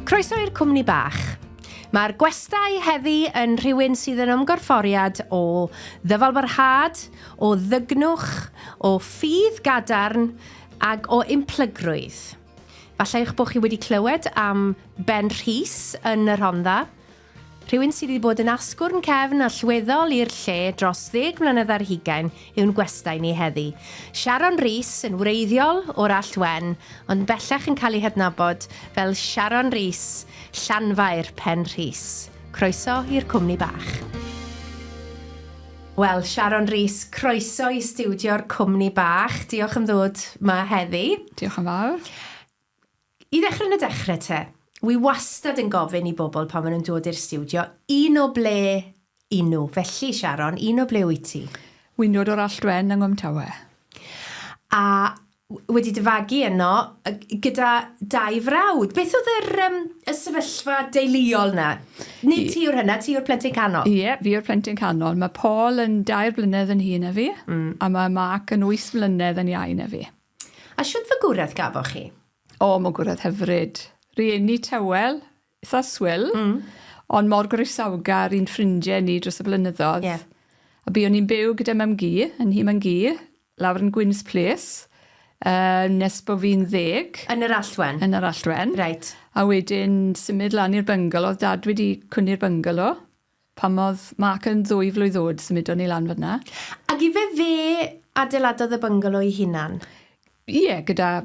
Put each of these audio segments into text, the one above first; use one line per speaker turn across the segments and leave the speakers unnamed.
Croeso i'r cwmni Bach. Mae'r gwestai heddi yn rhywun sydd yn ymgorfforiad o ddyfalbarhad, o ddygnwch, o ffydd gadarn ac o implygrwydd. Falle eich bod chi wedi clywed am Penrhys yn y Rhondda. Rhywun sydd wedi bod yn asgwrn cefn allweddol i'r lle dros 10 mlynedd ar hugain yw'n gwestai ni heddi. Sharon Rees yn wreiddiol o'r Wen, ond bellach yn cael ei hadnabod fel Sharon Rees, Llanfair Penrhys. Croeso i'r cwmni Bach. Wel, Sharon Rees, croeso i stiwdio'r cwmni Bach. Diolch am ddod yma heddi.
Diolch yn fawr.
I ddechrau yn y dechrau te, wi wastad yn gofyn i bobl pan maen nhw'n dod i'r stiwdio, un o ble un nhw. Felly, Sharon, un o ble wyt ti?
Wy'n dod o'r Wen yng Nghymru.
A wedi dyfagu yno gyda dau frawd. Beth oedd y sefyllfa deuluol na? Nid ti yw'r hynna, ti yw'r plentyn canol?
Ie, fi yw'r plentyn canol. Mae Paul yn 2 blynedd yn hun na fi, a mae Mark yn 8 blynedd yn iau na fi.
A siwt fagwraeth gafoch chi?
O, mae gwrdd hyfryd. Rieni tywel, eitha swil, ond mor groesawgar i'n ffrindiau ni dros y blynyddoedd.
Yeah.
A bu o'n i'n byw gyda mam gi, yn hi mam gi, lawr yn Gwyn's Place, nes bod fi'n 10.
Yn yr Wen?
Yn yr Wen.
Right.
A wedyn symud lan i'r byngalo, dad wedi cwnni'r byngalo, pam oedd Mark yn 2 flwydd oed symud o'n i lan fyna.
Ac i fe adeiladodd y byngalo i hunan?
Ie, gyda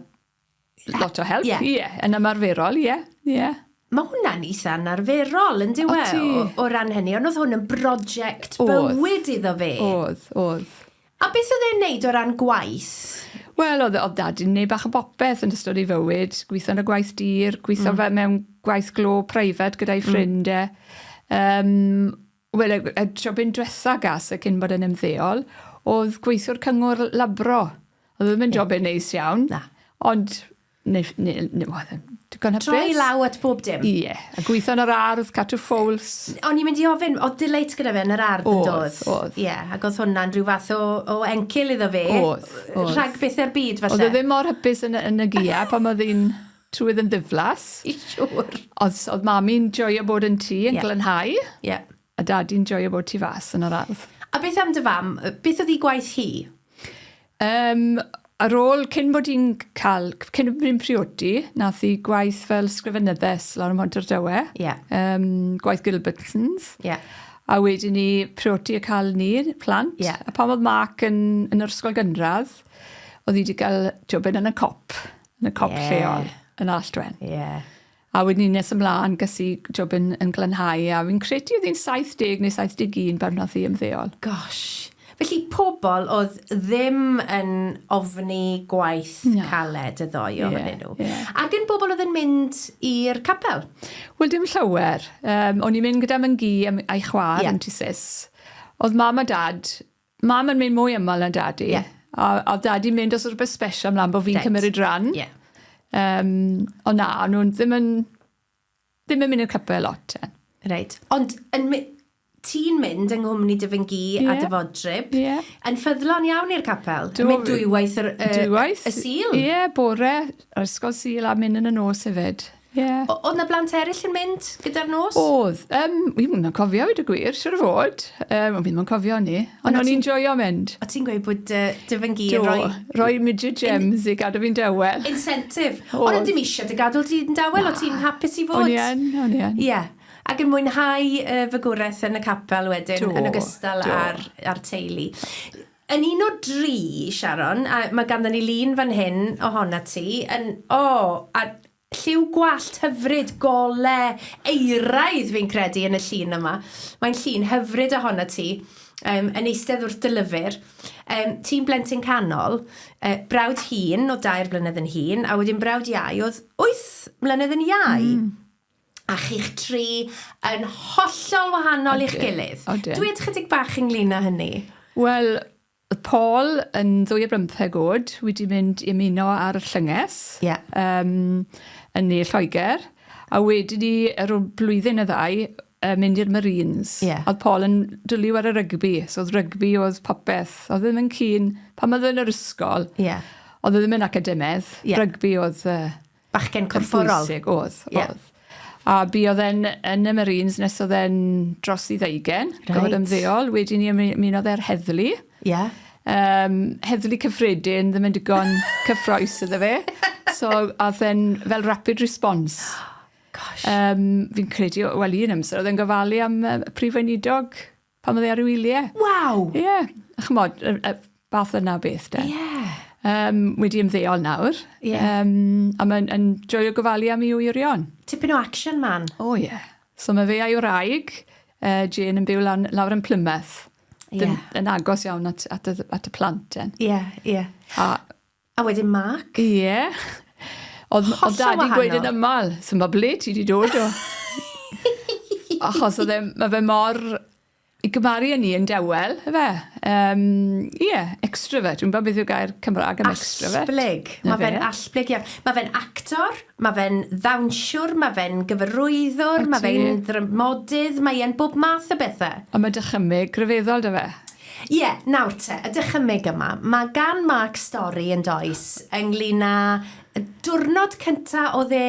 lot o help, ie. Yn ymarferol, ie.
Mae hwnna'n eitha arferol, yn diwe, o ran hynny, ond oedd hwn yn brosiect bywyd iddo fe.
Oedd.
A beth oedd e'n neud o ran gwaith?
Wel, oedd dad yn neud bach o bopeth yn ystod ei fywyd, gweithio yn y gwaith dir, gweithio fe mewn gwaith glo preifat gyda'i ffrindiau. Wel, y jobyn diwetha gas y cyn bod yn ymddeol, oedd gweithio'r cyngor labro. Oedd ddim yn jobyn neis iawn, ond
troi law at bob dim.
Ie, a gweithio yn yr ardd, cadw ffowls.
O'n i'n mynd i ofyn, oedd delight gyda fe yn yr ardd yn dod?
Oedd.
Ie, ac oedd hwnna'n rhyw fath o encil iddo fe.
Oedd.
Rhag beth ar byd, falle.
Oedd ddim mor hypus yn y gia, pan oedd hi'n trwydd yn ddiflas.
I siwr.
Oedd mami'n joio bod yn tŷ yn glanhau, a dadi'n joio bod tu fas yn yr ardd.
A beth am dy fam? Beth oedd hi gwaith hi?
Ar ôl, cyn bod hi'n priodi, nath hi gwaith fel sgrifenyddes lawr ym Mhontyr Dywe, gwaith Gilbertsons, a wedyn ni priodi y cael ni, plant, a pan oedd Mark yn yr ysgol gynradd, oedd hi wedi cael jobyn yn y cop lleol, yn Wen. A wedyn ni nes ymlaen gysi jobyn yn glanhau, a fi'n credu oedd hi'n 70 neu 71 pan nath hi ymddeol.
Gosh. Felly pobl oedd ddim yn ofni gwaith caled y ddoi ohonyn nhw. Ac yn bobl oedd yn mynd i'r capel?
Wel, dim llawer. O'n i'n mynd gyda mam gi a'i chwar yn Tysus. Oedd mam a dad, mam yn mynd mwy ymal yn dadi. A dadi'n mynd os o'r beth special ymlaen bod fi'n cymryd ran. Ond na, nhw'n ddim yn mynd i'r capel lot.
Reit. Ond ti'n mynd yng Nghymru dy fy gi a dy fodryb. Yn ffyddlon iawn i'r capel? Yn mynd dwywaith y Sul?
Ie, bore, yr ysgol Sul a mynd yn y nos hefyd.
Oedd na blant eraill yn mynd gyda'r nos?
Oedd. Wi'n mynd yn cofio wedi gwir, siwr o fod. Wi'n mynd yn cofio ni. Ond o'n i'n joio mynd.
O ti'n gweud bod dy fy gi yn rhoi...
Rhoi midget gems i gadw fi'n dawel.
Incentive. Ond dim eisiau dy gadw ti'n dawel, o ti'n hapus i fod?
O'n i.
Ie. Ac yn mwynhau fagwraeth yn y capel wedyn, yn ogystal ar teulu. Yn un o 3, Sharon, a mae ganddyn ni lun fan hyn ohona ti, a lliw gwallt hyfryd gole eiraidd fi'n credu yn y llun yma. Mae'n llun hyfryd ohona ti, yn eistedd wrth dy lyfr. Ti'n blentyn canol, brawd hun o 2 blynedd yn hun, a wedyn brawd iau oedd 8 mlynedd yn iau. A chi'ch 3 yn hollol wahanol i'ch gilydd. Dwi chydig bach ynglyn â hynny.
Wel, Paul yn 25 oed wedi mynd i ymuno ar y llynges yn ei Lloegr, a wedyn ni ar ôl blwyddyn y ddau mynd i'r Marines. Oedd Paul yn dwlu ar y rygbi, so oedd rygbi oedd popeth. Oedd ddim yn cyn, pan oedd yn yr ysgol, oedd ddim yn academedd, rygbi oedd...
Bachgen corfforol.
Oedd. A bu oedd yn y Marines nes oedd e'n dros i 20, gofod ymddeol. Wedyn ni ymunodd e'r heddlu.
Ie.
Heddlu cyffredin, ddim yn digon cyffroes iddo fe. So oedd e'n fel rapid response.
Gosh.
Fi'n credu, wel un amser, oedd e'n gofalu am prif weinidog pan oedd e ar y wyliau.
Waw!
Ie, chymod, bath yna beth de.
Ie.
Wedi ymddeol nawr.
Ie.
A mae'n joio gofalu am I wirion.
Tipyn o action man.
O ie. So mae fe a'i wraig, Jane yn byw lawr yn Plymouth. Ddim yn agos iawn at y plant.
Ie, ie. A wedyn Mark?
Ie. Oedd dad i gweud yn ymal, so mae ble ti wedi dod o. Achos mae fe mor i gymaru â ni yn dewel, fe. Ie, extrovert. Dwi'n bod beth yw gair Cymraeg am extrovert.
Allblyg. Mae fe'n allblyg iawn. Mae fe'n actor, mae fe'n ddawnsiwr, mae fe'n gyfarwyddwr, mae fe'n ddrymodydd, mae e'n bob math o bethau.
A mae dychymyg gryfeddol dy fe.
Ie, nawr te, y dychymyg yma, mae gan Mark stori yn does ynglyn â y diwrnod cynta oedd e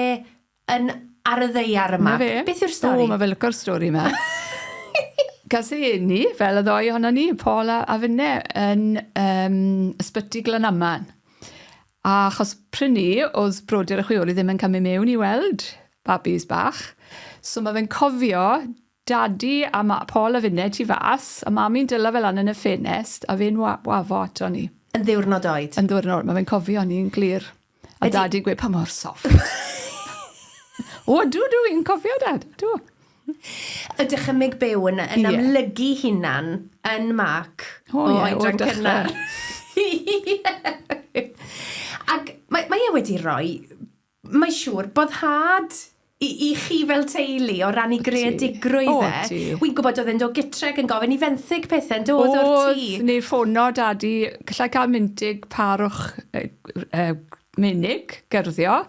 ar y ddeiar yma. Beth yw'r stori?
O, mae fe lyco'r stori yma. Gas ei ni, fel y ddoi ohono ni, Paul a finne, yn ysbyty Glanaman. A achos prynu, oedd brodyr y chwiori ddim yn cymryd mewn i weld babis Bach. So mae fe'n cofio Daddy a Paul a finne ti fas, a mami'n dyla fel an yn y ffenest, a fe'n wafo ato ni.
Yn ddiwrnod oed?
Yn ddiwrnod, mae fe'n cofio ni'n glir. A Daddy'n gweud, pa mor soft. O, dwi'n cofio, Dad, dw.
Y dychymyg byw yn amlygu hunan yn Mark o oedran cynnar. Ac mae e wedi rhoi, mae siŵr, boddhad i chi fel teulu o rannu greadigrwydd e. Wy'n gwybod oedd e'n dod gytreg yn gofyn i fenthyg pethau yn dod o'r tŷ.
Neu ffono Daddy, gallai cael myntig parwch menig, gerddio,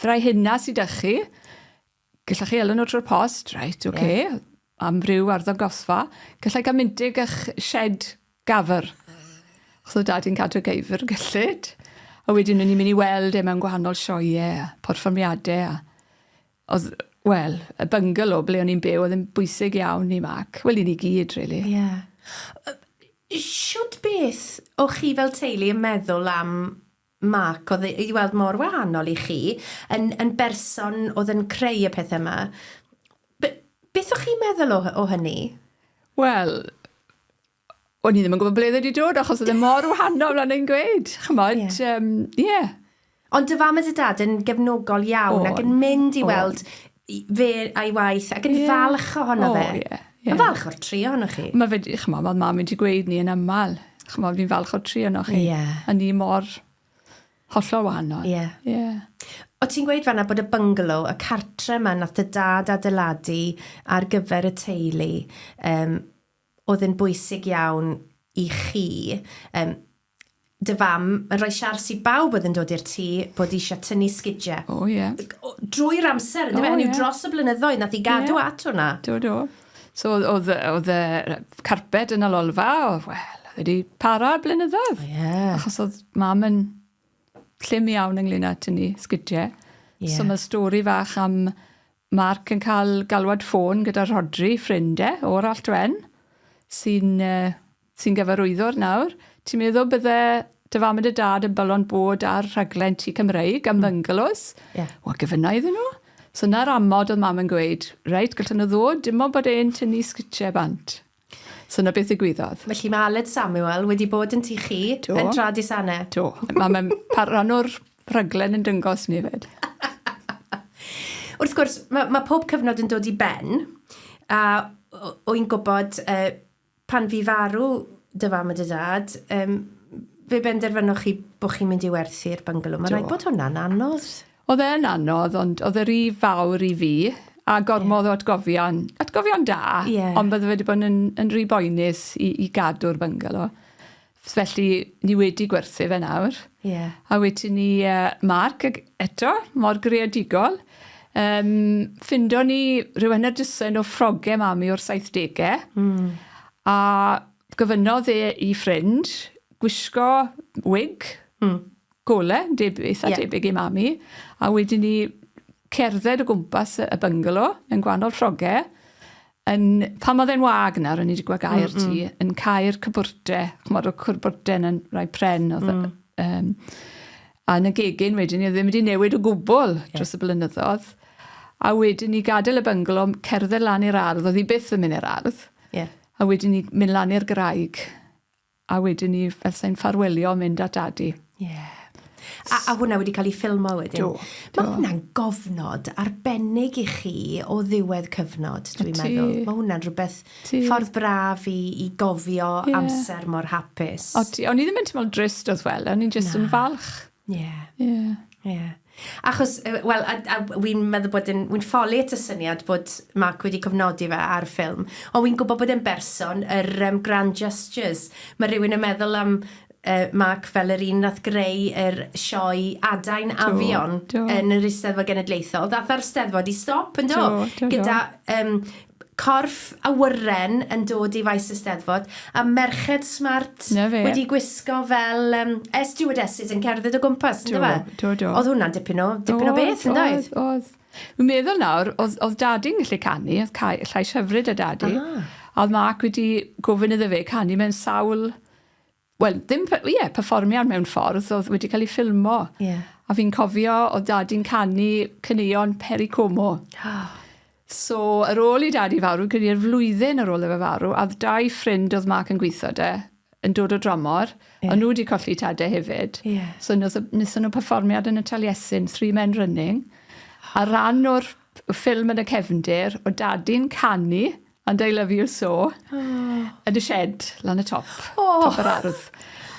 rai hynna sydd â chi. Gallai chi Elinor trwy'r post, right, oce, am ryw arddog gosfa. Gallai gael myndig eich shed gafr. So Daddy'n cadw geifr gyllid. A wedyn ni'n mynd i weld mewn gwahanol sioeau, perfformiadau. Oedd, wel, y bungalow ble o'n i'n byw oedd yn bwysig iawn i Mac. Wel, i ni gyd, really.
Ie. Siwt beth o chi fel teulu yn meddwl am Mark oedd i weld mor wahanol i chi, yn berson oedd yn creu y pethau yma. Beth o'ch chi'n meddwl o hynny? Wel,
o'n i ddim yn gwybod ble wedi dod, achos oedd e mor wahanol lan ein gweud. Chymod, ie.
Ond dy fam a dy dad yn gefnogol iawn ac yn mynd i weld fe a'i waith ac yn falch ohono fe. Yn falch o'r tri ohono chi?
Mae fe, chymod, mae mam wedi gweud ni yn aml. Chymod, fi'n falch o'r tri ohono chi. A ni mor hollol wahanol.
O ti'n gweud fanna bod y bungalow, y cartre yma nath y dad adeiladu ar gyfer y teulu, oedd yn bwysig iawn i chi. Dy fam, yn rhoi siars i bawb oedd yn dod i'r tŷ bod eisiau tynnu sgidiau.
O, ie.
Drwy'r amser, ynddo fe? Hynny dros y blynyddoedd, nath i gadw at hwnna.
Do. So, oedd y carped yn ololfa, wel, wedi para'r blynyddoedd. Achos oedd mam yn llym iawn ynglyn â tynnu sgidiau. So, mae stori fach am Mark yn cael galwad ffôn gyda Rodri, ffrindau, o'r Altwen, sy'n gyfarwyddwr nawr. Ti'n meddwl bydde dy fam a dy dad yn balon bod ar rhaglen tŷ Cymreig am bungalows? O, gyfynna iddyn nhw. So na'r amod oedd mam yn gweud, reit, gallwn nhw ddod, dim ond bod e'n tynnu sgitiau bant. So na beth ddigwyddodd.
Felly mae Aled Samuel wedi bod yn tŷ chi, yn trad i sanau.
Do, mae'n rhan o'r rhaglen yn dyngos ni fyd.
Wrth gwrs, mae pob cyfnod yn dod i ben, a o'n gwybod pan fi farw dy fam a dy dad, fe benderfynwch chi bod chi'n mynd i werthu'r bungalow. Mae'n rhaid bod hwnna'n anodd.
Oedd e'n anodd, ond oedd yr fawr i fi, a gormodd o atgofion da, ond bydde wedi bod yn rhy boenus i gadw'r bungalow. Felly, ni wedi gwerthu fe nawr. A wedyn ni Mark eto, mor greadigol. Ffindo ni rhywun dysyn o ffrogau mami o'r 70au. A gofynodd i ffrind, gwisgo wig, gole, eitha debyg i mami, a wedyn ni cerdded o gwmpas y bungalow yn gwahanol ffrogau, pan oedd e'n wag na, o'n i wedi gweld gair ti, yn cael cybwrte, chmod o cybwrte yn rhai pren, a yn y gegin wedyn ni, ddim wedi newid o gwbl dros y blynyddoedd. A wedyn ni gadael y bungalow, cerdded lan i'r ardd, oedd hi byth yn mynd i'r ardd. A wedyn ni mynd lan i'r graig. A wedyn ni, fel sa'n ffarwelio, mynd at dadi.
A hwnna wedi cael ei ffilmo wedyn. Mae hwnna'n gofnod arbennig i chi o ddiwedd cyfnod, dwi'n meddwl. Mae hwnna'n rhywbeth ffordd braf i gofio amser mor hapus.
O'n i ddim yn teimlo'n drist oedd fel, o'n i'n jyst yn falch.
Achos, wel, wy'n meddwl bod wy'n ffoli at y syniad bod Mark wedi cofnodi fe ar ffilm, ond wy'n gwybod bod e'n berson yr grand gestures. Mae rhywun yn meddwl am Mark fel yr un nath greu yr sioe Adain Afion yn yr Eisteddfod Genedlaethol. Dath ar Steddfod i stop yn do? Gyda corff awyren yn dod i faes y Steddfod a merched smart wedi gwisgo fel stewardesses yn cerdded o gwmpas, yn dweud? Oedd hwnna'n dipyn o beth, yn dweud?
Oedd. Wy'n meddwl nawr, oedd dadi'n gallu canu, oedd llais hyfryd y dadi, a oedd Mark wedi gofyn iddo fe canu mewn sawl... Wel, ddim, perfformiad mewn ffordd, oedd wedi cael ei ffilmo. A fi'n cofio, oedd dadi'n canu cyneuon Peri Como. So, ar ôl i dadi farw, gyda'r flwyddyn ar ôl fe farw, a oedd 2 ffrind oedd Mark yn gweithio yn dod o dramor, a nhw wedi colli tadau hefyd. So, wnaethon nhw perfformiad yn y Taliesin, 3 Men Running. A ran o'r ffilm yn y cefndir, o dadi'n canu, And I Love You So, yn y shed, lan y top yr ardd.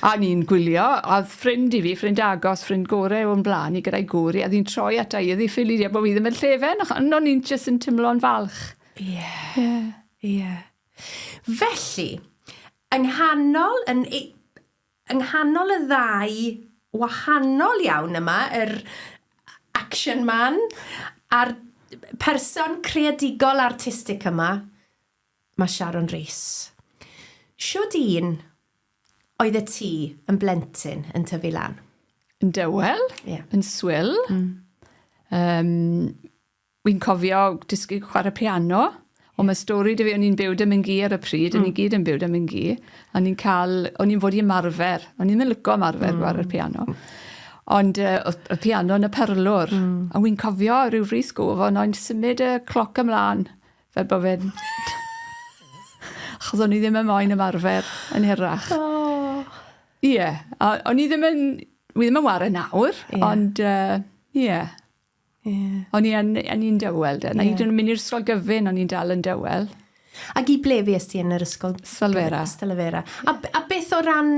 A ni'n gwylio, a oedd ffrind i fi, ffrind agos, ffrind gorau o'n blaen i gyda'i gori, a ddi'n troi ata i, a ddi ffili di, a bod fi ddim yn llefen, ond o'n i'n jyst yn tymlo'n falch.
Felly, yng nghanol y ddau wahanol iawn yma, yr action man, a'r person creadigol artistig yma, mae Sharon Rees. Siwd un oedd y ti yn blentyn yn tyfu lan?
Yn dywel, yn swyl. Wy'n cofio dysgu chwarae piano, ond mae stori dy fi, o'n i'n byw dy Myngi ar y pryd, o'n i gyd yn byw dy Myngi, o'n i'n fod i ymarfer, o'n i'n lygo ymarfer chwarae'r piano. Ond y piano yn y perlwr, a wy'n cofio rhyw frys gof, ond o'n symud y cloc ymlaen, fel bod fe'n... Achos o'n i ddim yn moyn ymarfer yn hirach. O'n i ddim yn wario nawr, ond o'n i'n dywel. Na i ddim yn mynd i'r ysgol gyfyn, o'n i'n dal yn dywel.
Ac i ble fi ysdi yn yr ysgol?
Stalfera.
A beth o ran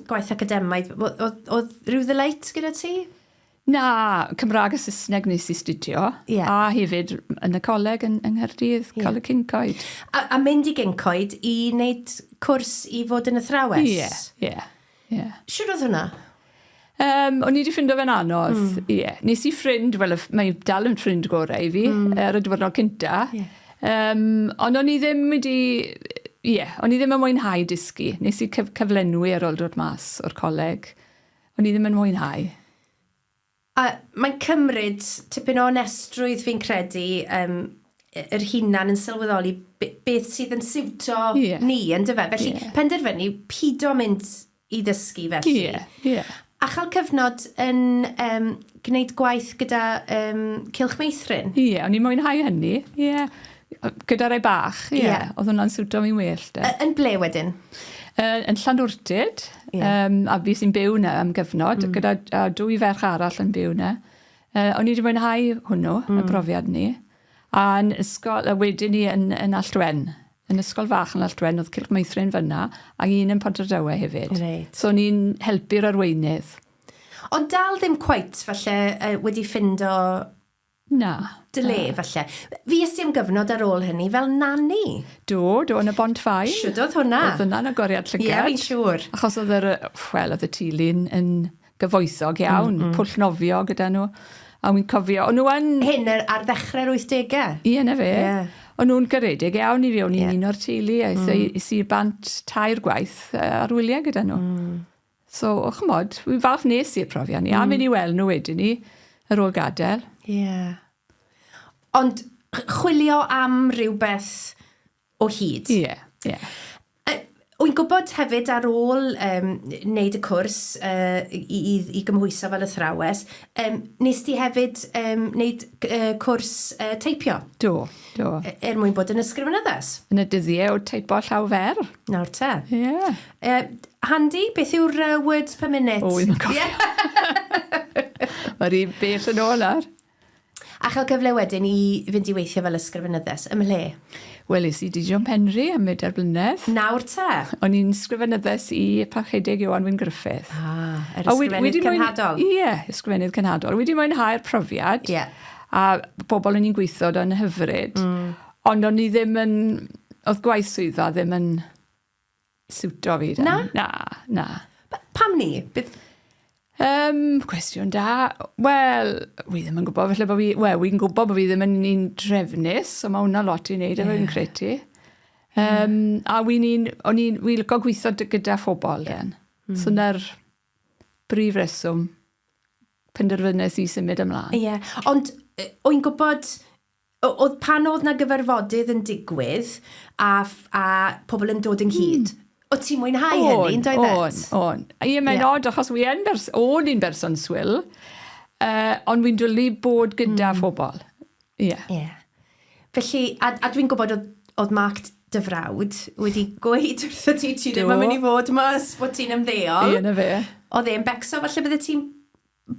gwaith academaidd? Oedd rhyw ddyleit gyda ti?
Na, Cymraeg a Saesneg nes i studio, a hefyd yn y coleg yn Nghaerdydd, Coleg Cyncoed.
A mynd i Cyncoed i wneud cwrs i fod yn athrawes? Siwr oedd hwnna?
O'n i wedi ffindo fe'n anodd, Nes i ffrind, wel, mae dal yn ffrind gorau i fi, ar y diwrnod cynta. Ond o'n i ddim wedi... o'n i ddim yn mwynhau dysgu. Nes i cyflenwi ar ôl dod mas o'r coleg. O'n i ddim yn mwynhau.
A mae'n cymryd tipyn o onestrwydd fi'n credu yr hunan yn sylweddoli beth sydd yn siwto ni, yn dyfa. Felly, penderfynu, pido mynd i ddysgu felly. A chael cyfnod yn gwneud gwaith gyda Cylch Meithrin.
O'n i'n mwynhau hynny. Gyda rai Bach, oedd hwnna'n siwto mi'n well.
Yn ble wedyn?
Yn Llanwrtyd, a fi sy'n byw na am gyfnod, gyda 2 ferch arall yn byw na. O'n i wedi mwynhau hwnnw, y brofiad ni. A yn ysgol, wedyn ni yn Alltwen, yn ysgol fach yn Alltwen, oedd Cylch Meithrin fyna, a un yn Pontardawe hefyd. So o'n i'n helpu'r arweinydd. Ond
dal ddim cweit, falle, wedi ffindo...
Na.
Dyle, falle. Fi ysdi am gyfnod ar ôl hynny fel nani.
Do, yn y Bont Fai.
Siwd oedd hwnna.
Oedd hwnna'n agoriad llygad.
Fi'n siŵr.
Achos oedd y tîlu'n yn gyfoethog iawn, pwll nofio gyda nhw. A wy'n cofio, o'n nhw yn...
Hyn ar ddechrau'r 80au?
Na fe. O'n nhw'n garedig iawn i fi, o'n i'n un o'r tîlu, a i'r bant 2 gwaith ar wyliau gyda nhw. So, chymod, wy'n falch nes i'r profiad ni, a mynd i weld nhw wedyn ni ar ôl gadael.
Ond chwilio am rhywbeth o hyd.
Ie.
Wy'n gwybod hefyd ar ôl wneud y cwrs i gymhwyso fel athrawes, nes ti hefyd wneud cwrs teipio?
Do.
Mwyn bod yn ysgrifenyddes?
Yn y dyddiau o teipo Llawfer.
Nawr te.
Ie.
Handy, beth yw'r words per minute?
O, wy'n cofio. Mae'r un bell yn ôl ar.
A chael gyfle wedyn i fynd i weithio fel ysgrifenyddes, ym le?
Wel, is i Dijon Penrhys am 4 blynedd.
Nawr te?
O'n i'n ysgrifenyddes i Parchedig Iwan Wyn Griffith.
Yr ysgrifennydd cynhadol?
Ie, ysgrifennydd cynhadol. Wedi mwynhau'r profiad. A bobl o'n i'n gweithio yn hyfryd. Ond o'n i ddim yn... Oedd gwaith swyddfa ddim yn siwto fi. Na.
Pam ni?
Cwestiwn da. Wel, wi ddim yn gwybod, felly bod fi... Wel, wi'n gwybod bod fi ddim yn un drefnus, so mae hwnna lot i wneud efo'n creti. A wi'n licio gweithio gyda phobl, den. So na'r brif reswm penderfynnes i symud ymlaen.
Ond wy'n gwybod... Pan oedd na gyfarfodydd yn digwydd a pobl yn dod ynghyd, o ti'n mwynhau hynny, yn doedd?
On. Ie, mae'n odd, achos o'n i'n berson swyl, ond wy'n dwlu bod gyda phobl. Ie.
Felly, a dwi'n gwybod oedd Mark dy frawd wedi gweud wrtho ti ddim yn mynd i fod mas bod ti'n ymddeol.
Ie, na fe.
Oedd e'n becso, falle bydde ti'n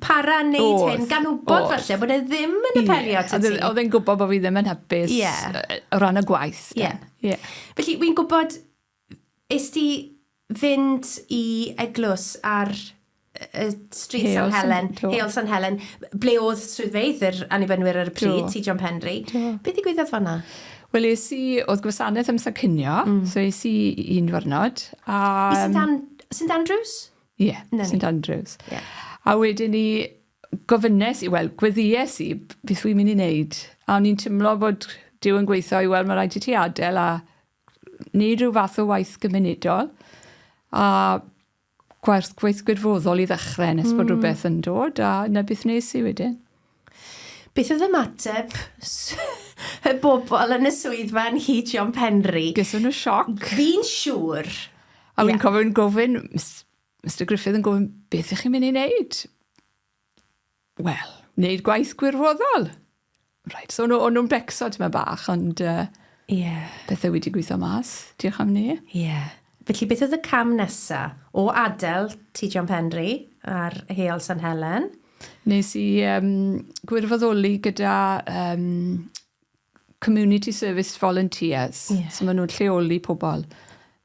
para wneud hyn, gan wybod falle bod e ddim yn y period ti.
Oedd e'n gwybod bod fi ddim yn hapus o ran y gwaith.
Felly, wy'n gwybod, is ti fynd i eglwys ar Stryd San Helen, Heol San Helen, ble oedd swyddfeydd yr annibenwyr ar y pryd, ti John Penry. Beth ddigwyddodd fanna?
Wel, oedd gwasanaeth amser cynio, so es i un ddiwrnod.
I St Andrews?
Ie, St Andrews. A wedyn ni gofynnes i, gweddies i beth wy'n mynd i wneud. A o'n i'n tymlo bod Dyw yn gweithio i rhaid i ti adael a wneud rhyw fath o waith gymunedol. A gwaith gwirfoddol i ddechrau nes bod rhywbeth yn dod. A na beth nes i wedyn.
Beth oedd ymateb y bobl yn y swyddfa yn hyd John Penry?
Gysyn nhw sioc.
Fi'n siŵr.
A wy'n cofio'n gofyn... Mr Griffith yn gofyn, beth ych chi'n mynd i wneud? Wel, wneud gwaith gwirfoddol. Right, so o'n nhw'n becso ti'n bach, ond bethau wedi gweithio mas. Diolch am ni.
Felly, beth oedd y cam nesa o adael ti John Penry ar Heol San Helen?
Nes i gwirfoddoli gyda Community Service Volunteers. So maen nhw'n lleoli pobl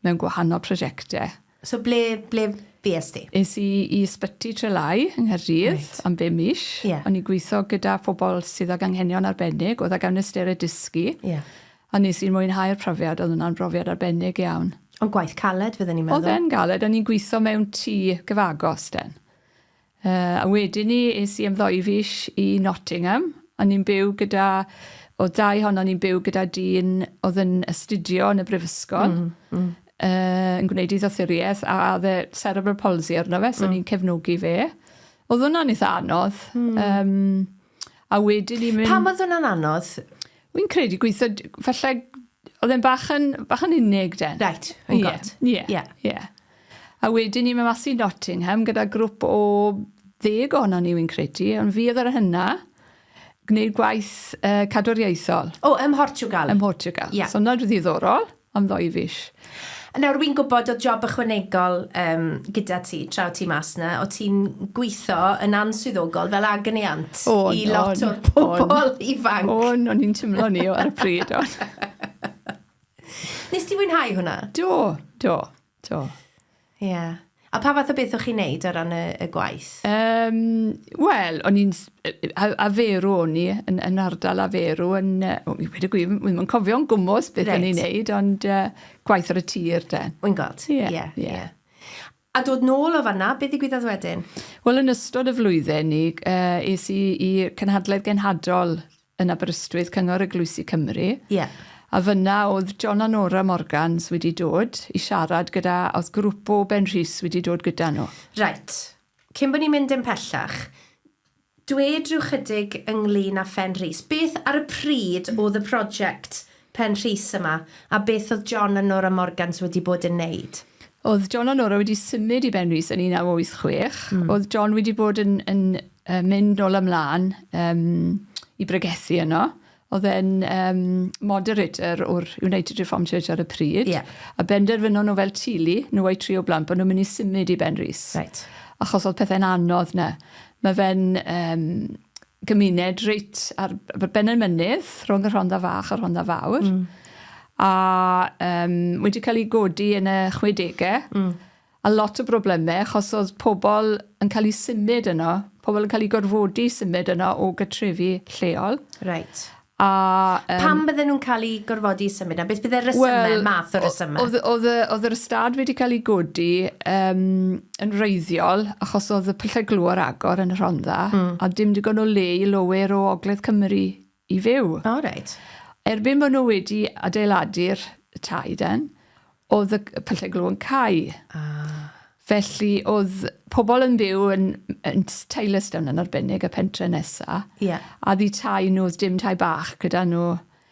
mewn gwahanol prosiectau.
So ble bues ti?
Es i ysbyty Trelai yng Nghaerdydd am 5 mis. O'n i gweithio gyda phobl sydd ag anghenion arbennig, oedd ag anawsterau dysgu. A nes i'n mwynhau'r profiad, oedd yna'n brofiad arbennig iawn.
Ond gwaith caled, fydden ni'n meddwl?
Oedd e'n galed, o'n i'n gweithio mewn tŷ gyfagos, den. A wedyn ni, es i am 2 fis i Nottingham, a ni'n byw gyda, o 2 honno ni'n byw gyda dyn oedd yn astudio yn y brifysgol. Yn gwneud i ddothuriaeth a oedd e cerebral palsy arno fe, so ni'n cefnogi fe. Oedd hwnna'n eitha anodd. A wedyn ni'n mynd...
Pam oedd hwnna'n anodd?
Wy'n credu gweithio, falle, oedd e'n bach yn unig den.
Right, yn god.
Ie. A wedyn ni'n mynd mas i Nottingham gyda grŵp o 10 ohono ni wy'n credu, ond fi oedd ar hynna, gwneud gwaith cadwriaethol.
O, ym Mhortiwgal?
Ym Mhortiwgal. So hwnna'n ddiddorol am 2 fis.
Nawr, wy'n gwybod o job ychwanegol gyda ti, traw ti mas na, o ti'n gweithio yn answyddogol fel agoniant i lot o'r pobl ifanc.
O'n i'n tymlo ni ar y pryd.
Nes ti mwynhau hwnna?
Do.
Ie. A pa fath o beth o'ch chi'n neud ar ran y gwaith?
Wel, o'n i'n... A ferw o'n i, yn ardal a ferw, wy'n cofio'n gwmwys beth o'n i'n neud, ond gwaith ar y tir, den.
Wy'n god, ie. A dod nôl o fanna, beth ddigwyddodd wedyn?
Wel, yn ystod y flwyddyn ni, es i cynhadledd genhadol yn Aberystwyth, Cyngor Eglwys i Cymru. A fyna oedd John a Nora Morgans wedi dod i siarad gyda, oedd grŵp o Penrhys wedi dod gyda nhw.
Right. Cyn bod ni'n mynd yn pellach, dwedrw chydig ynglyn â Penrhys. Beth ar y pryd oedd y prosiect Penrhys yma, a beth oedd John a Nora Morgans wedi bod yn neud?
Oedd John a Nora wedi symud i Penrhys yn 1986. Oedd John wedi bod yn mynd nôl ymlaen i bregethu yno. Oedd e'n moderator o'r United Reformed Church ar y pryd.
Yeah.
A benderfynon nhw fel tili, nhw ei tri o blant, bod nhw'n mynd i symud i Penrhys.
Right.
Achos oedd pethau'n anodd na. Mae fe'n gymuned reit ar ben y mynydd, rhwng y Rhondda Fach a Rhondda Fawr. A wedi cael ei godi yn y 60au. A lot o broblemau, achos oedd pobl yn cael ei symud yno, pobl yn cael ei gorfodi symud yno o gytrefi lleol.
Right.
A,
pam bydden nhw'n cael ei gorfodi symud? A beth bydde'r rysymau, math o rysymau?
Oedd yr ystad wedi cael ei godi yn reiddiol, achos oedd y pyllau glwar agor yn y Rhondda, a dim digon o le i lower o Ogledd Cymru i fyw.
O, reit.
Erbyn bod nhw wedi adeiladu'r tai den, oedd y pyllau glw yn cau. Felly oedd pobl yn byw yn Taylorstown yn arbennig y pentre nesaf.
Yeah.
A ddi tai nhw, oedd dim tai bach gyda nhw.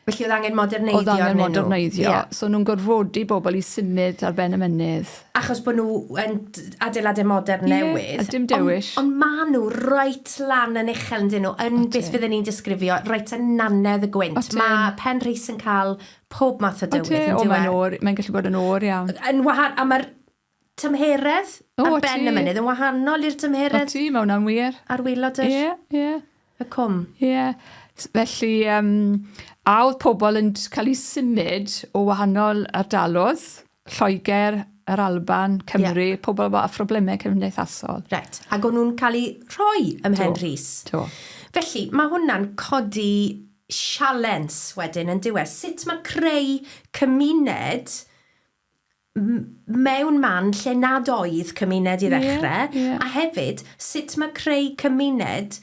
Felly oedd angen moderneiddio.
Oedd angen moderneiddio. Yeah. So nhw'n gorfodi bobl i symud ar ben y mynydd.
Achos bod nhw yn adeiladau modern newydd.
A dim dewish.
Ond ma nhw reit lan yn uchel yn dyn nhw, yn beth fydden ni'n disgrifio, reit yn nanedd y gwynt. Mae Penrhys yn cael pob math o dywydd.
Mae'n gallu bod yn o'r iawn.
A mae'r tymheredd ar ben y mynydd yn wahanol i'r tymheredd.
O ti, mae hwnna'n wir.
Ar waelod y cwm.
Ie. Felly, a oedd pobl yn cael ei symud o wahanol ardaloedd, Lloegr, yr Alban, Cymru, pobl efo problemau cymdeithasol.
Right. Ac o'n nhw'n cael ei rhoi ym Penrhys. Felly, mae hwnna'n codi sialens wedyn yn diwedd. Sut mae creu cymuned mewn man lle nad oedd cymuned i ddechrau, a hefyd sut mae creu cymuned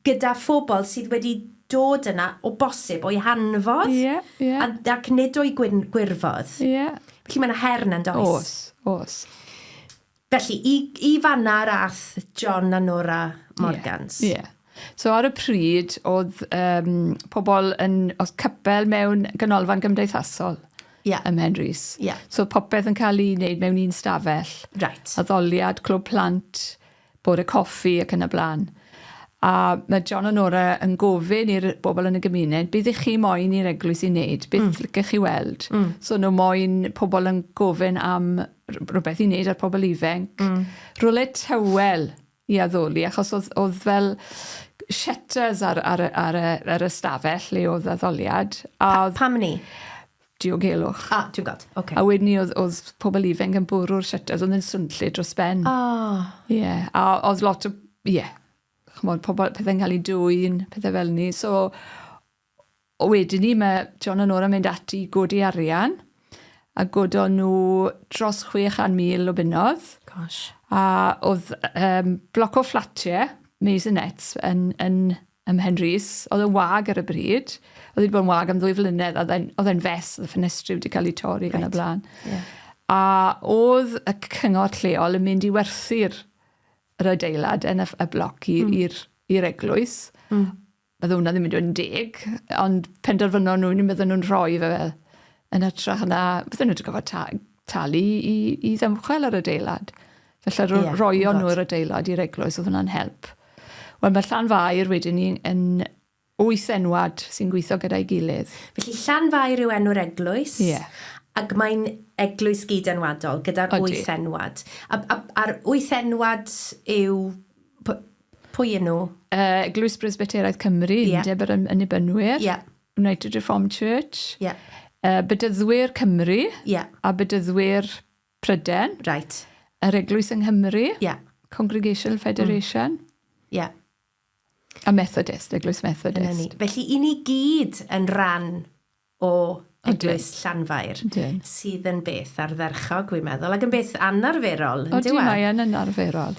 gyda phobl sydd wedi dod yna o bosib o'i hanfodd ac nid o'i gwirfodd. Felly mae'n hern yn does.
Os.
Felly, i fanna rath John a Nora Morgans.
So ar y pryd oedd pobl oedd cypel mewn ganolfan gymdeithasol. Ym Penrhys. So popeth yn cael ei wneud mewn un stafell.
Right.
Addoliad, clwb plant, bore coffi ac yn y blaen. A mae John a Nora yn gofyn i'r bobl yn y gymuned, beth ych chi moyn i'r eglwys i wneud? Beth licech chi weld? So nhw moyn pobl yn gofyn am rhywbeth i wneud ar pobl ifanc. Rwle tywel i addoli, achos oedd fel shutters ar y stafell le oedd addoliad.
Pam ni?
Diogelwch.
Dwi'n god, oce.
A wedyn ni oedd pobl ifanc yn bwrw'r shutters, oedd yn swnllid dros ben. A oedd lot o, chymod, pethau'n cael ei dwyn, pethau fel ni. So, wedyn ni, mae John a Nora mynd ati i godi arian, a godo nhw dros 600,000 o bunnoedd.
Gosh.
A oedd bloc o fflatiau, maisonets, yn Penrhys, oedd yn wag ar y bryd. Oedd wedi bod yn wag am 2 flynedd, oedd e'n fes, oedd y ffenestri wedi cael ei torri gan y blaen. A oedd y cyngor lleol yn mynd i werthu'r adeilad yn y bloc i'r eglwys. Bydde hwnna ddim yn mynd yn deg, ond penderfynon nhw'n bydden nhw'n rhoi fe fel yn ytrach yna, bydden nhw wedi gofod talu i ddymchwel yr adeilad. Felly roio nhw'r adeilad i'r eglwys, oedd hwnna'n help. Wel, mae Llanfair wedyn ni yn 8 enwad sy'n gweithio gyda'i gilydd. Felly
Llanfair yw enw'r eglwys, ac mae'n eglwys gyd-enwadol gyda'r 8 enwad. A'r 8 enwad yw, pwy yn nhw?
Eglwys Presbyteraidd Cymru, undeb yn Nibynwyr, United Reformed Church, Bydyddwyr Cymru, a Bydyddwyr Pryden, yr Eglwys yng Nghymru, Congregational Federation, a Methodist, Eglwys Methodist.
Felly, i ni gyd yn rhan o Eglwys Llanfair, sydd yn beth ardderchog, dwi'n meddwl, ac yn beth anarferol.
Mae yn anarferol.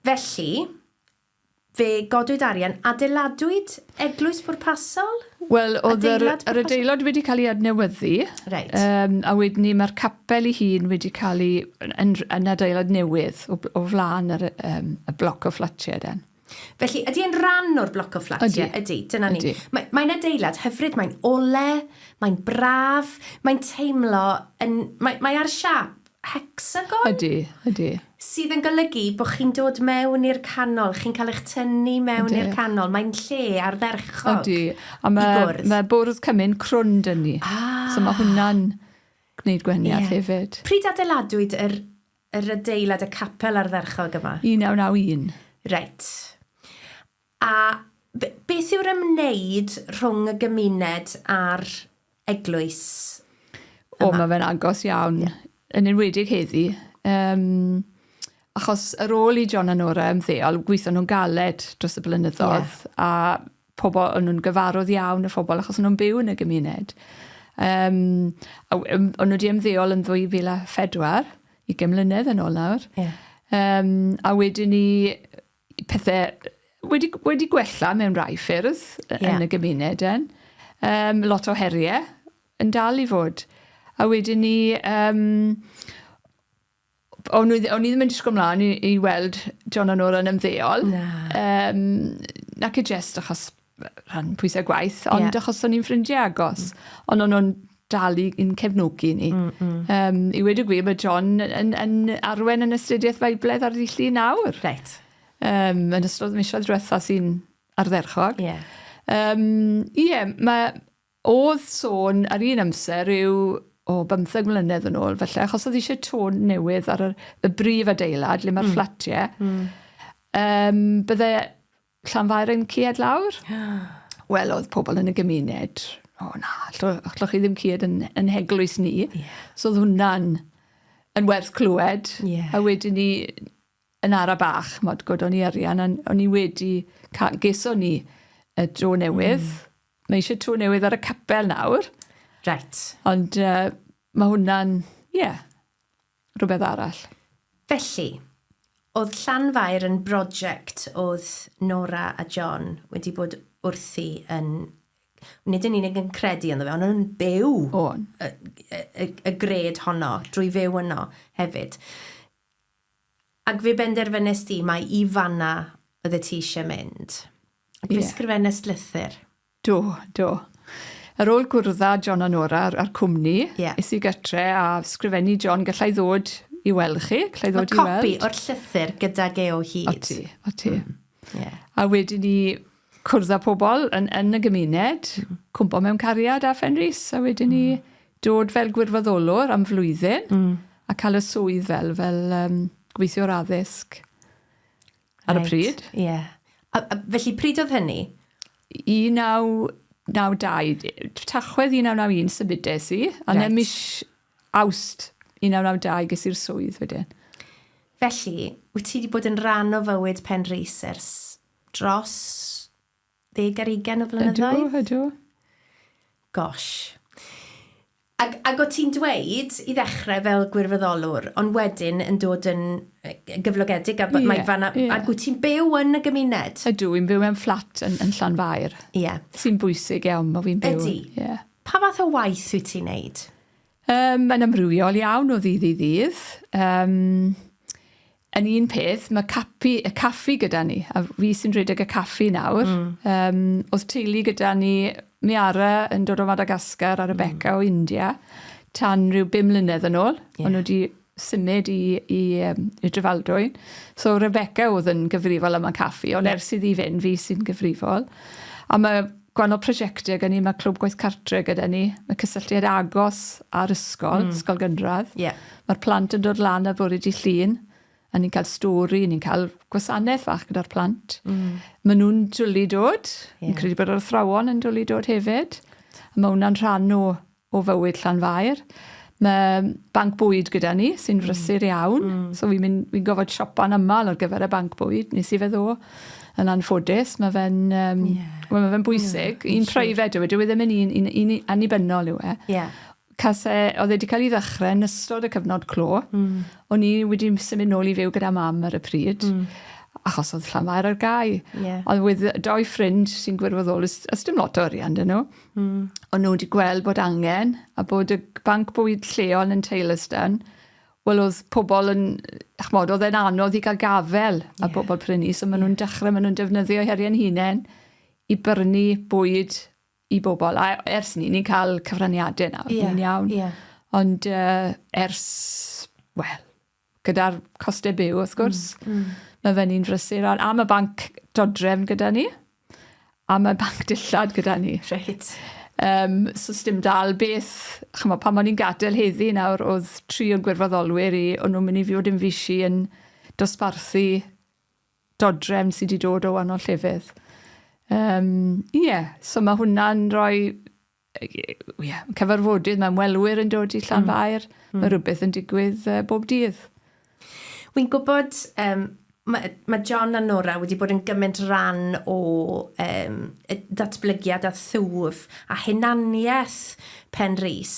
Felly, fe godwyd arian, adeiladwyd eglwys pwrpasol?
Wel, oedd yr adeilad wedi cael ei adnewyddu, a wedyn ni mae'r capel ei hun wedi cael ei yn adeilad newydd o flaen y bloc o fflatiau den.
Felly, ydy e'n rhan o'r bloc o fflatiau? Ydy, dyna ni. Mae'n adeilad hyfryd, mae'n ole, mae'n braf, mae'n teimlo, mae ar siap hexagon.
Ydy.
Sydd yn golygu bod chi'n dod mewn i'r canol, chi'n cael eich tynnu mewn i'r canol. Mae'n lle ardderchog i gwrdd.
Mae bwrdd cymyn crwnd yn ni. So mae hwnna'n gwneud gwahaniaeth hefyd.
Pryd adeiladwyd yr adeilad y capel ardderchog yma?
1991.
Reit. A beth yw'r ymwneud rhwng y gymuned a'r eglwys yma?
Mae fe'n agos iawn. Yn enwedig heddi. Achos ar ôl i John a Nora ymddeol, gweithio nhw'n galed dros y blynyddoedd, a pobl o'n nhw'n gyfarwydd iawn y phobl, achos o'n nhw'n byw yn y gymuned. O'n nhw wedi ymddeol yn 2004, 20 mlynedd yn ôl nawr. A wedyn ni pethau wedi gwella mewn rai ffyrdd yn y gymuned. Lot o heriau yn dal i fod. A wedyn ni, o'n i ddim yn disgwyl mlaen i weld John a Nora yn ymddeol. Nac i jest achos rhan pwysau gwaith, ond achos o'n i'n ffrindiau agos. Ond o'n nhw'n dal i'n cefnogi ni. I wedi gwir mae John yn arwen yn astudiaeth Feibledd ar ddillu nawr.
Reit.
Yn ystod misoedd diwetha sy'n ardderchog. Oedd sôn ar un amser o 15 mlynedd yn ôl, felly, achos oedd eisiau tôn newydd ar y brif adeilad, le mae'r fflatiau. Bydde Llanfair yn cied lawr? Wel, oedd pobl yn y gymuned. Allwch chi ddim cied yn eglwys ni. So oedd hwnna'n yn werth clywed. A wedyn ni yn ara Bach, mod god o'n i arian, o'n i wedi geso ni y dro newydd. Mae eisiau tro newydd ar y capel nawr.
Right.
Ond mae hwnna'n, rhywbeth arall.
Felly, oedd Llanfair yn brosiect oedd Nora a John wedi bod wrthi yn, nid yn unig yn credu ynddo fe, ond yn byw y gred honno, drwy fyw yno hefyd. Ac fe benderfynest ti, mae i fanna oedd y ti eisiau mynd. Ac fe sgrifennest lythyr.
Do. Ar ôl gwrdd John a Nora ar Cwmni, is i gytre a sgrifennu John gallai ddod i weld chi.
Mae copi o'r llythyr gyda ge o hyd.
O ti. A wedyn ni cwrdd â pobl yn y gymuned, cwmpo mewn cariad a Penrhys, a wedyn ni dod fel gwirfoddolwr am flwyddyn, a cael y swydd fel gweithio'r addysg ar y pryd.
Felly pryd oedd hynny?
1992, Tachwedd 1991 symudes i, a na mis Awst 1992 ges i'r swydd wedyn.
Felly, wyt ti wedi bod yn rhan o fywyd Penrhys ers dros 10 ar 20 o flynyddoedd?
Ydw.
Gosh. Ac o ti'n dweud i ddechrau fel gwirfoddolwr, ond wedyn yn dod yn gyflogedig, ac wyt ti'n byw yn y gymuned?
Ydw, i'n byw mewn fflat yn Llanfair. Sy'n bwysig iawn, mae fi'n byw.
Ydy. Pa fath o waith wyt ti'n neud?
Mae'n amrywiol iawn o ddydd i ddydd. Yn un peth, mae caffi gyda ni, a fi sy'n rhedeg y caffi nawr. Oedd teulu gyda ni, Miara yn dod o Madagascar a Rebecca o India, tan rhyw 5 mlynedd yn ôl. Ond nhw wedi symud i Drefaldwyn. So Rebecca oedd yn gyfrifol am y caffi, ond ers iddi fynd, fi sy'n gyfrifol. A mae gwahanol prosiectau gen ni, mae clwb gwaith cartre gyda ni, mae cysylltiad agos ar ysgol gynradd. Mae'r plant yn dod lan a bore di llun, a ni'n cael stori, ni'n cael gwasanaeth fach gyda'r plant. Maen nhw'n dwlu dod, ni'n credu bod yr athrawon yn dwlu dod hefyd. A mae hwnna'n rhan o fywyd Llanfair. Mae banc bwyd gyda ni, sy'n frysur iawn. So fi'n gofod siopa'n amal ar gyfer y banc bwyd. Nes i feddo yn anffodus. Mae fe'n bwysig. Un preifed yw, dyw e ddim yn un annibynnol yw e. Oedd wedi cael ei ddechrau yn ystod y cyfnod clo. O'n i wedi symud nôl i fyw gyda mam ar y pryd. Achos oedd Llanfair ar gau. Oedd with 2 ffrind sy'n gwirfoddol, ys dim lot o arian dyn nhw. O'n nhw wedi gweld bod angen, a bod y banc bwyd lleol yn Taylorstown Wel, oedd pobl yn, oedd e'n anodd i gael gafel ar bobl prynu, so maen nhw'n dechrau, maen nhw'n defnyddio heriau'n hunain i brynu bwyd i bobl. A ers ni'n cael cyfraniadau nawr, ni'n iawn. Ond ers, wel, gyda'r costau byw, wrth gwrs, mae fe'n un frysur. A mae banc dodrefn gyda ni, a mae banc dillad gyda ni.
Reit.
So sdim dal beth, pan o'n i'n gadael heddi nawr, oedd 3 o'r gwirfoddolwyr i, o'n nhw'n mynd i fod yn fisi yn dosbarthu dodrefn sydd wedi dod o wahanol llefydd. So mae hwnna'n rhoi cyfarfodydd, mae ymwelwyr yn dod i Llanfair, mae rhywbeth yn digwydd bob dydd.
Wy'n gwybod, mae John a Nora wedi bod yn gymaint rhan o datblygiad a thwf a hunaniaeth Penrhys.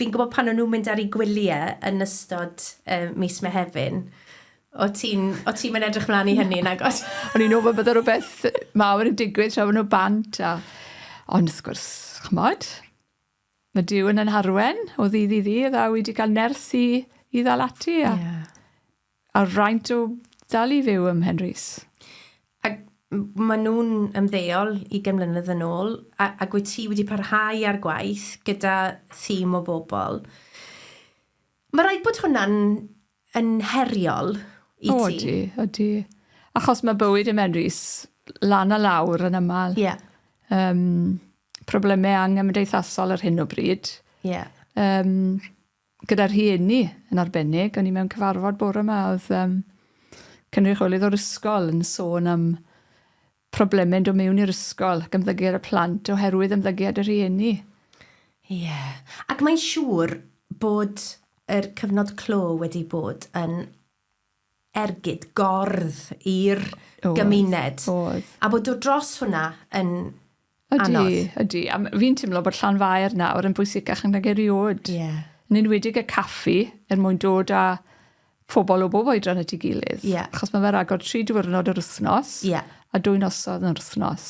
Fi'n gwybod pan o'n nhw'n mynd ar ei gwyliau yn ystod mis Mehefin. O ti'n mynd edrych mlaen i hynny nag oes?
O'n i'n ofo bydde rhywbeth mawr yn digwydd tra nhw bant. Ond wrth gwrs, chmod, mae Dyw yn harwen o ddydd i ddydd a wedi cael ners i ddal ati. A rhaint o dal i fyw ym Penrhys.
Ac maen nhw'n ymddeol i gymlynydd yn ôl, ac wyt ti wedi parhau ar gwaith gyda thîm o bobl. Mae rhaid bod hwnna'n yn heriol i ti.
Odi. Achos mae bywyd ym Penrhys lan a lawr yn aml. Problemau angenmdeithasol ar hyn o bryd. Gyda'r rhieni yn arbennig, o'n i mewn cyfarfod bore yma, oedd cynrychiolydd o'r ysgol yn sôn am problemau'n dod mewn i'r ysgol ac ymddygiad y plant oherwydd ymddygiad y rhieni.
Ac mae'n siŵr bod yr cyfnod clo wedi bod yn ergyd gordd i'r gymuned. A bod o dros hwnna yn anodd.
Ydy. Fi'n teimlo bod Llanfair nawr yn bwysicach yn ag eriod. Yn enwedig y caffi mwyn dod â phobl o bob oedran at ei gilydd. Achos mae fe ragor 3 diwrnod yr wythnos a 2 nosodd yn yr wythnos.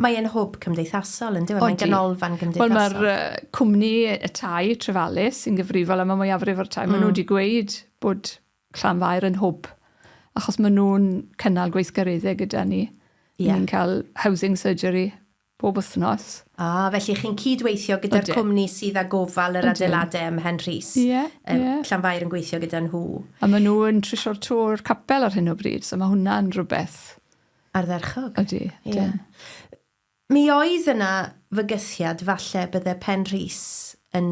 Mae'n hwb cymdeithasol, yn dweud? Mae'n ganolfan cymdeithasol.
Wel, mae'r cwmni y tai, Trefalus, sy'n gyfrifol am y mwyafrif o'r tai. Maen nhw wedi gweud bod Llanfair yn hwb. Achos maen nhw'n cynnal gweithgareddau gyda ni. Ni'n cael housing surgery bob wythnos.
Felly chi'n cydweithio gyda'r cwmni sydd â gofal yr adeiladau ym Penrhys. Llanfair yn gweithio gyda nhw.
A maen nhw yn trisio'r tŵr capel ar hyn o bryd, so mae hwnna'n rhywbeth
ardderchog.
Ydy.
Mi oedd yna fygythiad falle bydde Penrhys yn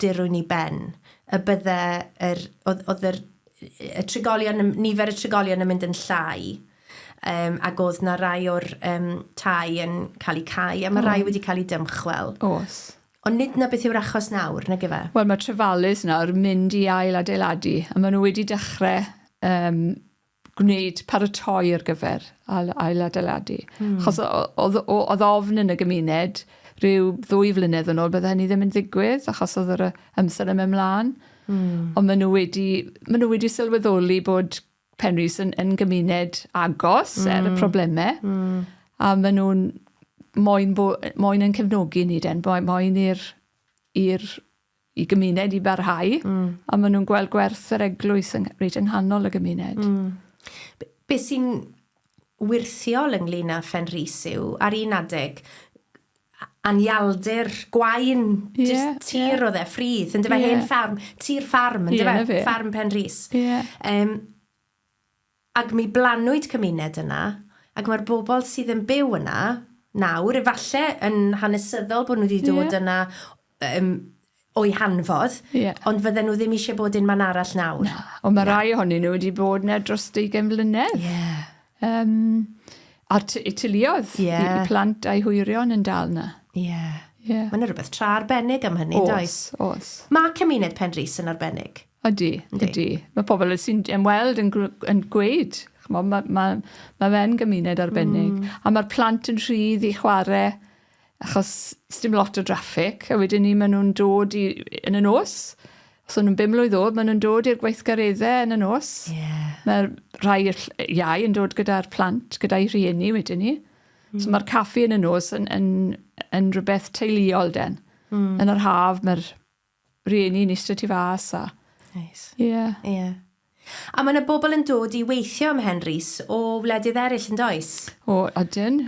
dirwyn i ben. Oedd y trigolion, nifer y trigolion yn mynd yn llai. Ac oedd na rai o'r tai yn cael eu cau, a mae rai wedi cael eu dymchwel. Ond nid na beth yw'r achos nawr, nag yfe?
Wel, mae Trefalus nawr mynd i ail adeiladu, a maen nhw wedi dechrau gwneud paratoi ar gyfer ail adeiladu. Achos oedd ofn yn y gymuned rhyw 2 flynedd yn ôl, bydde hynny ddim yn ddigwydd, achos oedd yr amser yn mynd mlaen. Ond maen nhw wedi sylweddoli bod Penrhys yn gymuned agos y problemau. A maen nhw'n moyn yn cefnogi ni den, moyn i gymuned i barhau. A maen nhw'n gweld gwerth yr eglwys reit yng nghanol y gymuned.
Be sy'n wirthiol ynglyn â Penrhys yw, ar un adeg, anialdir gwain, tir o dde, ffrydd, yn dyfa hen ffarm, tir ffarm, yn dyfa, ffarm Penrhys. Ac mi blanwyd cymuned yna, ac mae'r bobl sydd yn byw yna nawr, efallai yn hanesyddol bod nhw wedi dod yna o'i hanfodd, ond fydden nhw ddim eisiau bod yn man arall nawr.
Ond mae rai ohonyn nhw wedi bod yna dros 20 mlynedd. A teuluodd i plant a'i hwyrion yn dal yna.
Mae'n rhywbeth tra arbennig am hynny, does? Mae cymuned Penrhys yn arbennig.
Ydy. Mae pobl sy'n ymweld yn gweud. Mae fe'n gymuned arbennig. A mae'r plant yn rhydd i chwarae achos dim lot o draffic. A wedyn ni, maen nhw'n dod yn y nos. Os nhw'n 5 mlwydd oed, maen nhw'n dod i'r gweithgareddau yn y nos. Mae rhai iau yn dod gyda'r plant, gyda'i rhieni wedyn ni. So mae'r caffi yn y nos yn rhywbeth teuluol den. Yn yr haf, mae'r rieni yn eistedd tu fas.
Nice.
Ie.
A mae yna bobl yn dod i weithio ym Penrhys o wledydd eraill yn does?
O, ydyn.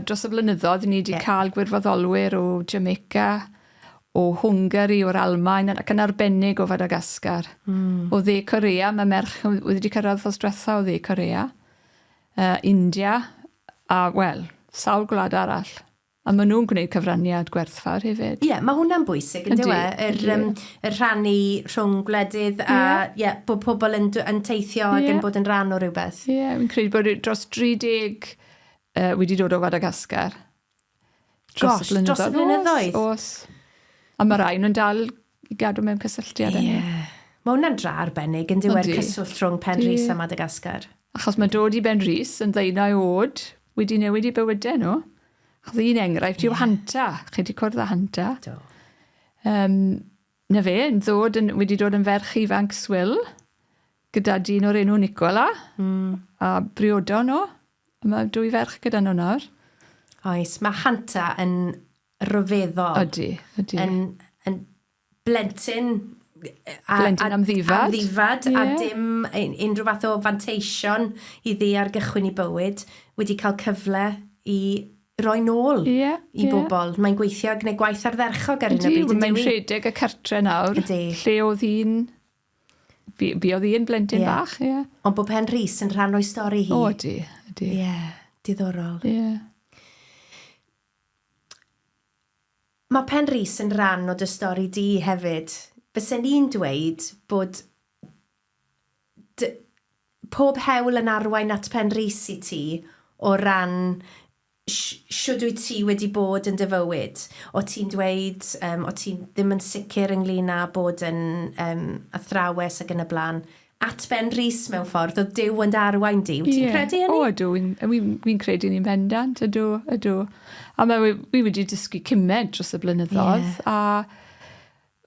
Dros y blynyddoedd, ni wedi cael gwirfoddolwyr o Jamaica, o Hwngari, o'r Almaen, ac yn arbennig o Madagascar. O dde Corea, mae merch wedi cyrraedd os diwetha o dde Corea. India, a, wel, sawl gwlad arall. A maen nhw'n gwneud cyfraniad gwerthfawr hefyd.
Ie, mae hwnna'n bwysig, yn dywe? Yr rhannu rhwng gwledydd a bod pobl yn teithio ac yn bod yn rhan o rhywbeth.
Ie, fi'n credu bod dros 30 wedi dod o Madagascar.
Dros y blynyddoedd?
Os. A mae rai nhw'n dal i gadw mewn cysylltiad.
Ie. Mae hwnna'n dra arbennig yn dywe'r cyswllt rhwng Penrhys a Madagascar.
Achos mae dod i Penrhys yn ddeunau oed wedi newid i bywydau nhw. Achos un enghraifft yw hanta. Chi wedi cwrdd â hanta.
Do.
Na fe, wedi dod yn ferch ifanc swyl, gyda dyn o'r enw Nicola, a briodon nhw. Mae 2 ferch gyda nhw nawr.
Oes, mae hanta yn ryfeddol.
Ydy.
Yn blentyn
am ddifad.
A dim unrhyw fath o fanteision i ddi ar gychwyn i bywyd wedi cael cyfle i roi nôl i bobl. Mae'n gweithio gwneud gwaith ardderchog ar hyn o bryd.
Mae'n rhedeg y cartre nawr. Lle oedd un... Fi oedd un blentyn bach,
Ond bod Penrhys yn rhan o'i stori hi.
O, ydy.
Ie, diddorol. Mae Penrhys yn rhan o dy stori di hefyd. Bysen ni'n dweud bod pob hewl yn arwain at Penrhys i ti o ran siwd wyt ti wedi bod yn dyfywyd. O ti'n dweud, o ti'n ddim yn sicr ynglyn â bod yn athrawes ac yn y blaen. At Penrhys mewn ffordd, o Duw yn arwain di. Wyt ti'n credu hynny?
O, ydw. Fi'n credu ni'n bendant, ydw. A fi wedi dysgu cymed dros y blynyddoedd. A,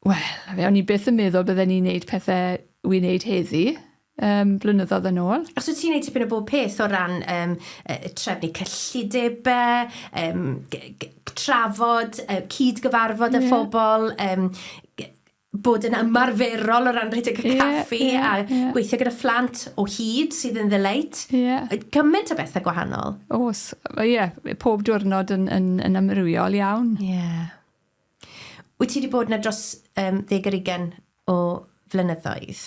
wel, o'n i byth yn meddwl bydden ni'n neud pethau wy'n neud heddi. Blynyddoedd yn ôl.
Ac so ti'n neud tipyn o bob peth o ran trefnu cyllidebau, trafod, cyd-gyfarfod y phobl, bod yn ymarferol o ran rhedeg y caffi a gweithio gyda phlant o hyd sydd yn ddyleit. Cymaint o bethau gwahanol.
Os, pob diwrnod yn amrywiol iawn.
Wyt ti wedi bod yna dros 10 o flynyddoedd.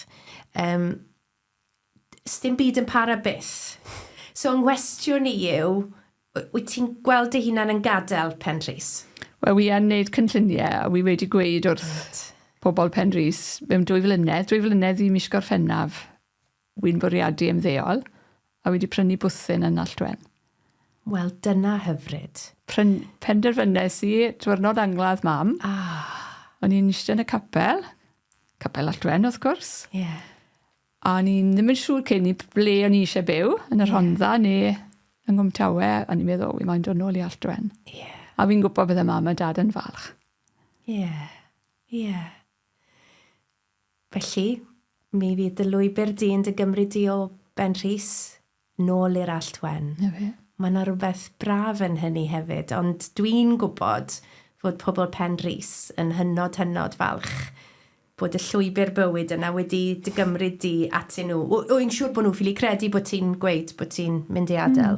Sdim byd yn para byth. So, yn ngwestiwn i yw, wyt ti'n gweld dy hunan yn gadael Penrhys?
Wel, wi yn neud cynlluniau, a wi wedi gweud wrth pobl Penrhys, mewn 2 flynedd i mis Gorffennaf, wy'n bwriadu ymddeol, a wedi prynu bwthyn yn Alltwen.
Wel, dyna hyfryd.
Penderfynes i, diwrnod angladd mam. O'n i'n eistedd yn y capel Alltwen, wrth gwrs. A ni'n ddim yn siŵr cyn i ble o'n i eisiau byw, yn y Rhondda neu yng Nghwmtawe, a ni'n meddwl, wy'n dod nôl i Alltwen. A fi'n gwybod bydde mam a dad yn falch.
Felly, mi fydd y lwybr di yn dy Gymru di o Penrhys nôl i'r Alltwen. Mae yna rhywbeth braf yn hynny hefyd, ond dwi'n gwybod fod pobl Penrhys yn hynod falch bod y llwybr bywyd yna wedi dy Gymru di atyn nhw. Wy'n siŵr bod nhw'n ffili credu bod ti'n gweud bod ti'n mynd i adael.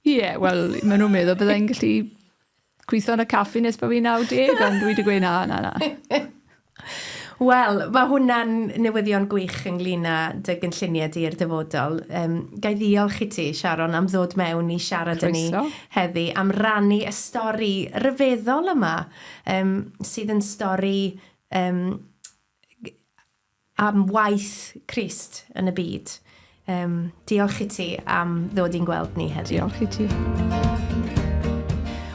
Wel, maen nhw'n meddwl byddai'n gallu gweithio yn y caffi nes bod fi'n 90, ond dwi wedi gweud na.
Wel, mae hwnna'n newyddion gwych ynglyn â dy gynlluniau di'r dyfodol. Gai ddiolch i ti, Sharon, am ddod mewn i siarad â ni heddi, am rannu y stori ryfeddol yma, sydd yn stori am waith Crist yn y byd. Diolch i ti am ddod i'n gweld ni heddi.
Diolch i ti.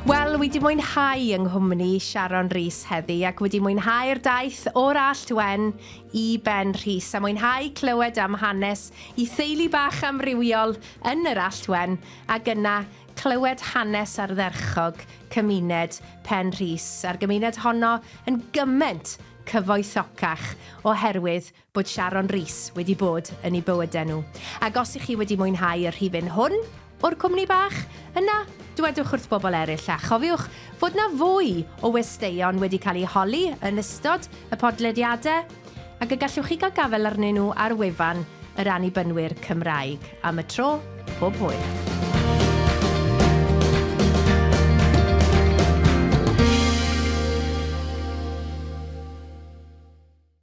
Wel, wedi mwynhau yng Nghwmni Sharon Rees heddi ac wedi mwynhau'r daith o'r Alltwen i Penrhys a mwynhau clywed am hanes i theulu bach amrywiol yn yr Alltwen ac yna clywed hanes ardderchog cymuned Penrhys a'r gymuned honno yn gymaint cyfoethocach oherwydd bod Sharon Rees wedi bod yn ei bywydau nhw. Ac os ych chi wedi mwynhau y rhifyn hwn o'r Cwmni Bach, yna dywedwch wrth bobl eraill a chofiwch fod na fwy o westeion wedi cael eu holi yn ystod y podlediadau ac y gallwch chi gael gafel arnyn nhw ar wefan yr Annibynwyr Cymraeg. Am y tro, pob hwyl.